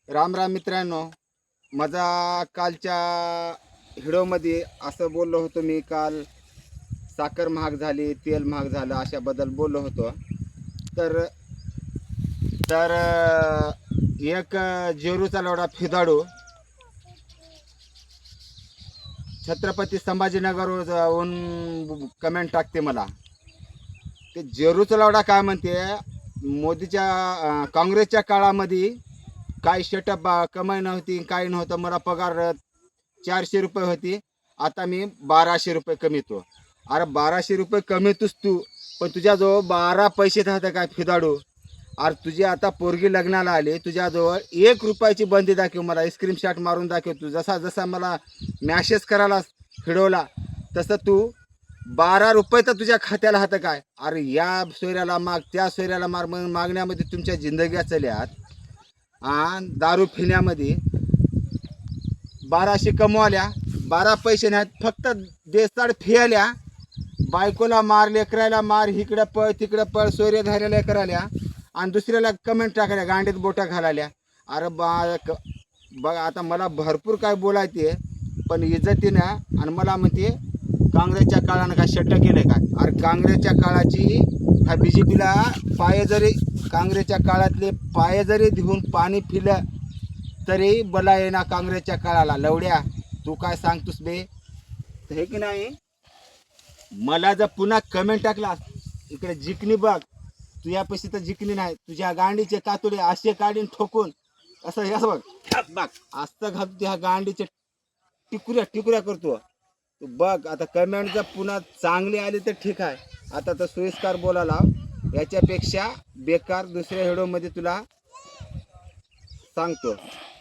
राम राम मित्रांनो, माझा कालच्या व्हिडिओमध्ये असं बोललो होतो मी. काल साखर महाग झाली, तेल महाग झालं अशाबद्दल बोललो होतो. तर तर एक जेरूचा लवडा फिदाडू छत्रपती संभाजीनगरवर जाऊन कमेंट टाकते मला. ते जेरूचा लवडा काय म्हणते, मोदीच्या काँग्रेसच्या काळामध्ये काही शटअप कमाई नव्हती, काही नव्हतं. मला पगार 400 रुपये होती, आता मी 1200 रुपये कमीतो. अरे 1200 रुपये कमीतोस तू, पण तुझ्याजवळ 12 पैसे राहतं काय फिदाडू? अरे तुझी आता पोरगी लग्नाला आली, तुझ्याजवळ 1 रुपयाची बंदी दाखव, मला स्क्रीनशॉट मारून दाखव. तू जसा जसा मला मॅसेज करायला व्हिडिओला, तसं तू 12 रुपये तर तुझ्या खात्याला हातं काय? अरे या सोयऱ्याला माग, त्या सोयऱ्याला माग, मागण्यामध्ये तुमच्या जिंदग्या चल्यात. दारू पिण्यामध्ये 1200 कमवाल्या, 12 पैसे नाहीत, फक्त देसाड फियाल्या. बायकोला मार, लेकरायला मार, इकडं पळ तिकडं पळ, सोयरे धरायला करायल्या आणि दुसऱ्याला कमेंट टाकायला, गांडीत बोटा घालायल्या. अरे बघ आता मला भरपूर काय बोलायचे, पण इज्जतीनं. आणि मला म्हणते काँग्रेसच्या काळानं काय शट्ट केलं काय? अरे काँग्रेसच्या काळाची ह्या बी जे पीला पाय जरी, काँग्रेसच्या काळातले पाय जरी धुवून पाणी पिलं तरी बला येणार काँग्रेसच्या काळाला. लवड्या तू काय सांगतोस बे? हे की नाही, मला जर पुन्हा कमेंट टाकला इकडे जिंकणी बघ, तुझ्यापाशी तर जिंकणी नाही, तुझ्या गांडीचे कातुडे असे काढीन ठोकून, असं हे बघ बघ असं घालतो, ह्या गांडीचे टिकुऱ्या टिकुऱ्या करतो तू बघ. आता कमेंट जर पुन्हा चांगली आली तर ठीक आहे, आता तर सोयीस्कर बोलायला. याच्यापेक्षा बेकार दुसऱ्या व्हिडिओमध्ये तुला सांगतो.